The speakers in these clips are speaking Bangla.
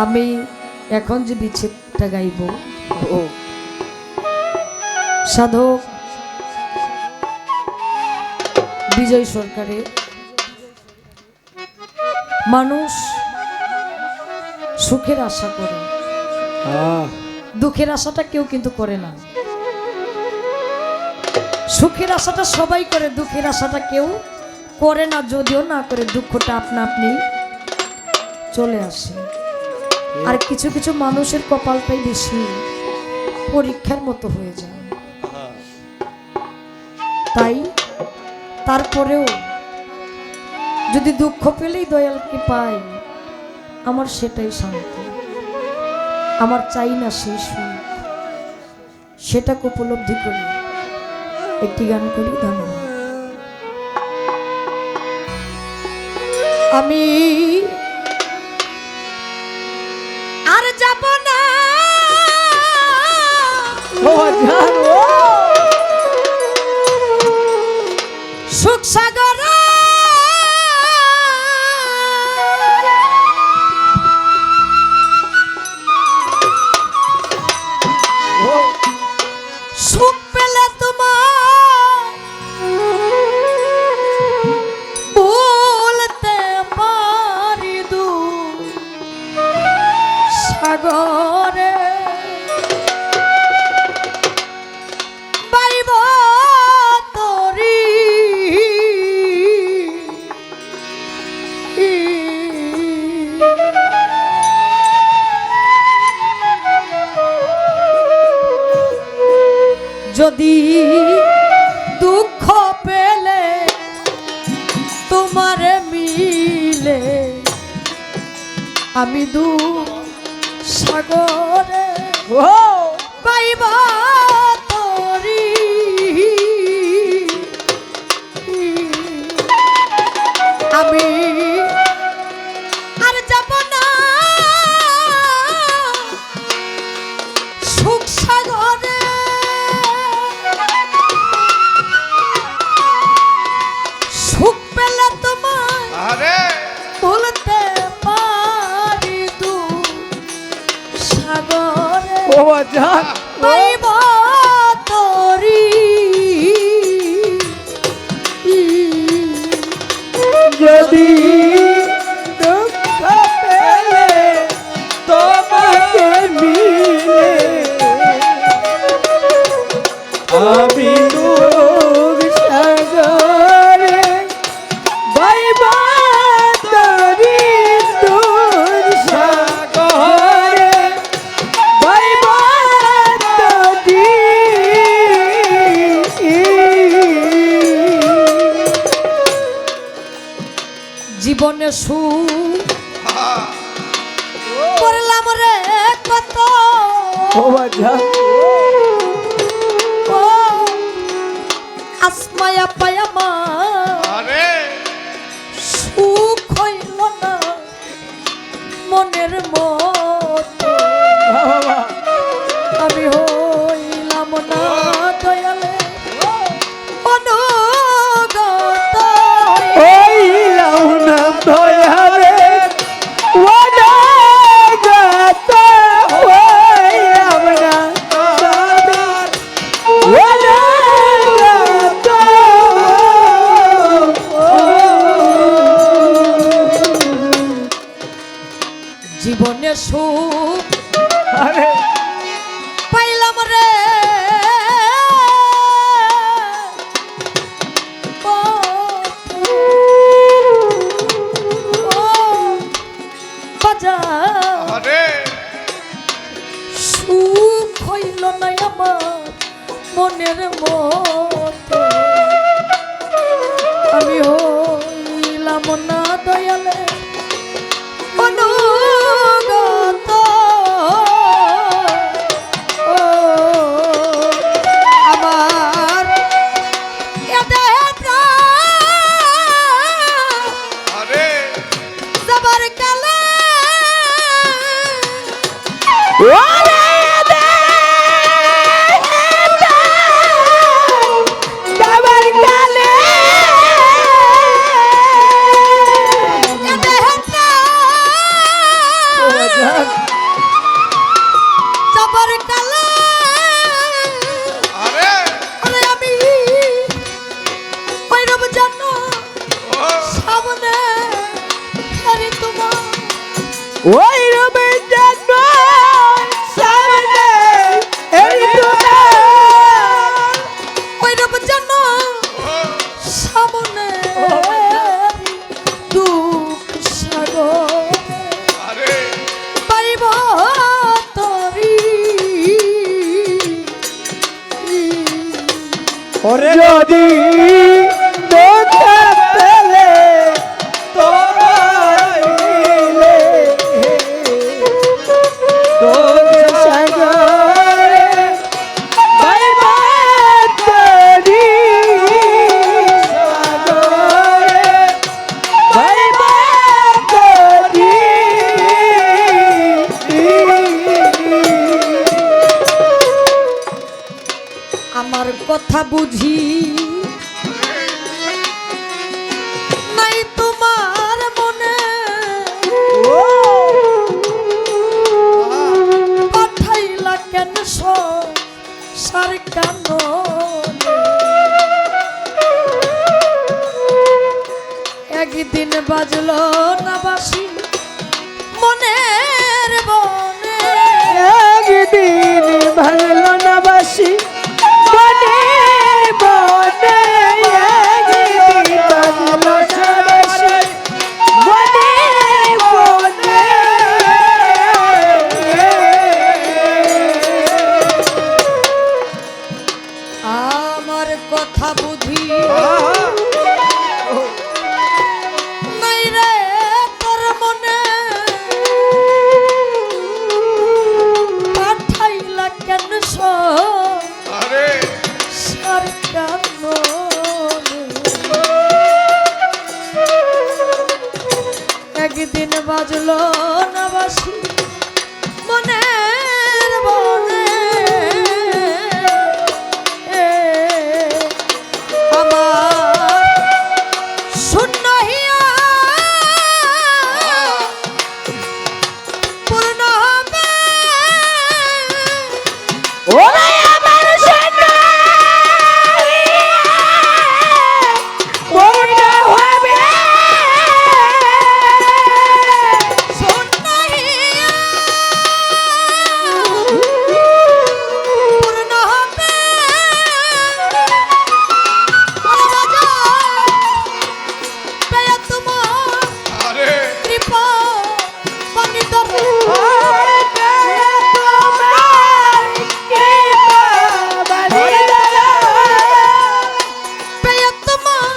আমি এখন যে বিচ্ছেদটা গাইব ও সাধক বিজয় সরকারের মানুষ সুখের আশা করে, দুঃখের আশাটা কেউ কিন্তু করে না। সুখের আশাটা সবাই করে, দুঃখের আশাটা কেউ করে না। যদিও না করে দুঃখটা আপনা আপনি চলে আসে। আর কিছু কিছু মানুষের কপালটাই বেশি পরীক্ষার মতো হয়ে যায়। তাই তারপরেও যদি দুঃখ পেলেই দয়ালকে পাই, আমার সেটাই শান্তি। আমার চাই না সেই সুখ, সেটাকে উপলব্ধি করি। একটি গান করি। ধন্যবাদ। আমি আর যাব না সুখ সাগর, সুখ পেলে তোমার বলতে পারি দু সাগরে পাইব তরি যদি দুঃখ পেলে তোমারে মিলে আমি দু সাগরে পাইব তরি আমি আর যাব না সুখ সাগরে, সুখ পেলে তোমার বলতে পারি দু সাগরে পাইব তরি যদি দুঃখ পেলে তোমাকে মিলে আমি দুঃখ সাগরে বাইবা তরি দুঃখ সাগরে বাইবা তরি জীবনে সুখ করলাম রে কত, ও আসমায়া পায়ামা সুখ হইল না মনের মতো। আমি হইলাম না দয়ালে অনুগত হইলাম না দয়ালে অনুগত, হইলাম না অনুগত। জীবনে সুখ পাইলাম রে সুখ হইল না আমার মনের মতো। আমি হইলাম না দয়ালে অনুগত, আমার যাবার কালে ওই রবীন্দ্রনাথ সামনে এই দুনিয়া ওই রব যেন সামনে দুঃখ সাগর পাইব তরি ওরে যদি দেখা পেলে তোমাইলে তোর সাগরে বাইবা তরি সাগরে বাইবা তরি আমার কথা বুঝি নাই তোমার মনে পাঠাইলা কেন সার কেন একদিন বাজলো না বাসি মনের বনে একদিন ভালো না বাসি বনে বনে একদিন ভালো না বাসি বনে বনে আমার কথা বুঝি নাই রে তোর মনে পাঠাইলা কেন সার কেন একদিন বাজলো না বাসি মনের বনে আমার শূন্য হিয়া পূর্ণ হবে ওরে আমার সোনা পূর্ণ হবে শূন্য হিয়া পূর্ণ হবে পেয়ে তোমার কৃপা পানিত পেয়ে তোমার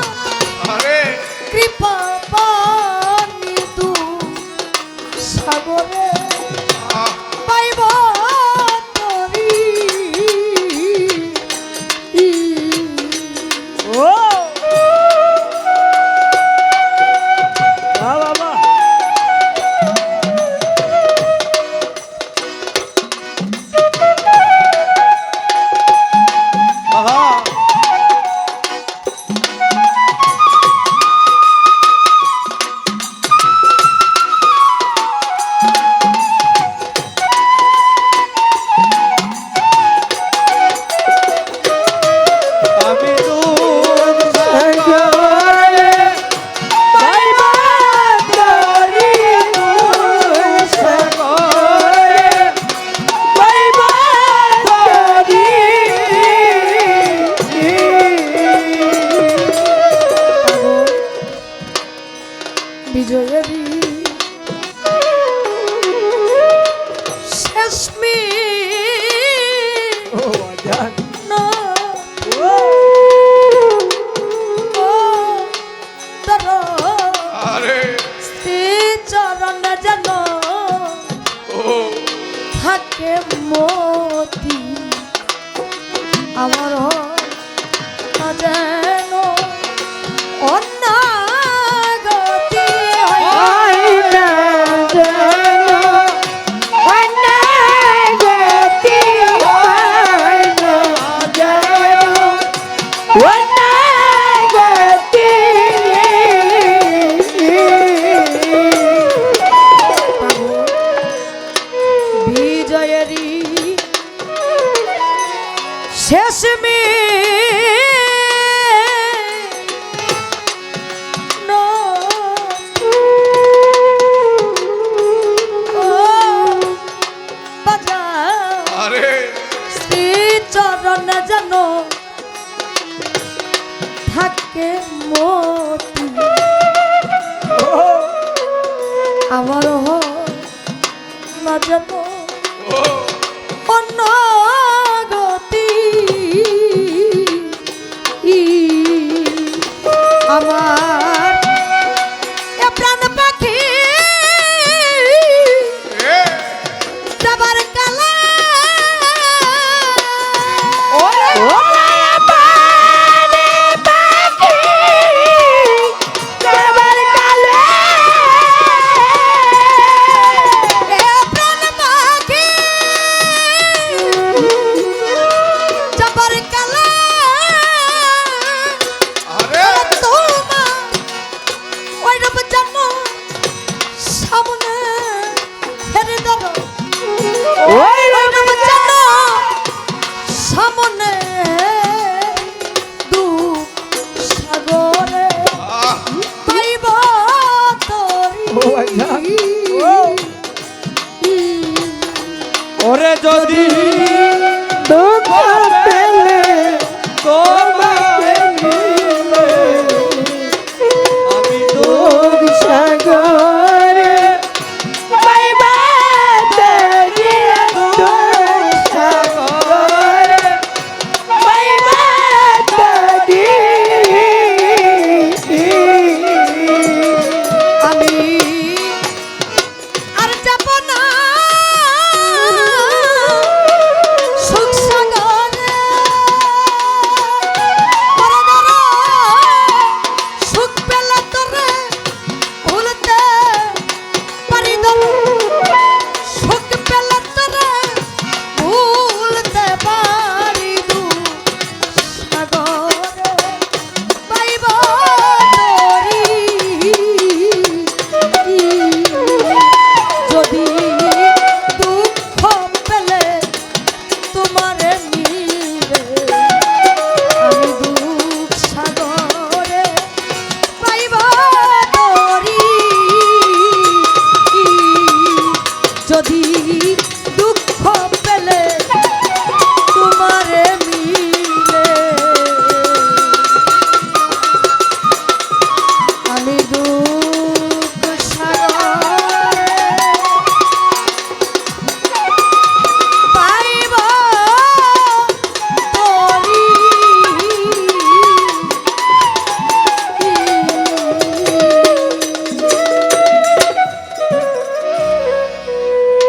কৃপা পানি তু সাগরে পাইব তরি আমি তোর সাগরে বাইবা তরি তোর সাগরে বাইবা তরি বিজয়েরই শেষ ও জান চরণ যেন থাকে মতি আমার যেন অন্যাগতি হয় আইনা যেন অনাগতি আইনা যেন অনাগতি বিজয়েরই শেষ মে না যেন অন্য গতি আমার এ প্রাণ পাখি যাবার কালা সামনে দুঃখ সাগরে পাইব তরি ওরে যদি দুঃখ পেলে তোমাকে নিলে আমি দুঃখ সাগরে পাইবা তরি দুঃখ সাগরে পাইবা তরি আমি আর যাব না সুখ সাগরে পরদারা সুখ পেলে তোরে ভুলতে পারি না সুখ পেলে তোরে ভুলতে পারি দু সাগরে পাইব তরি যদি দুঃখ পেলে তোমারে নিবে আমি দুঃখ সাগরে পাইব তরি যদি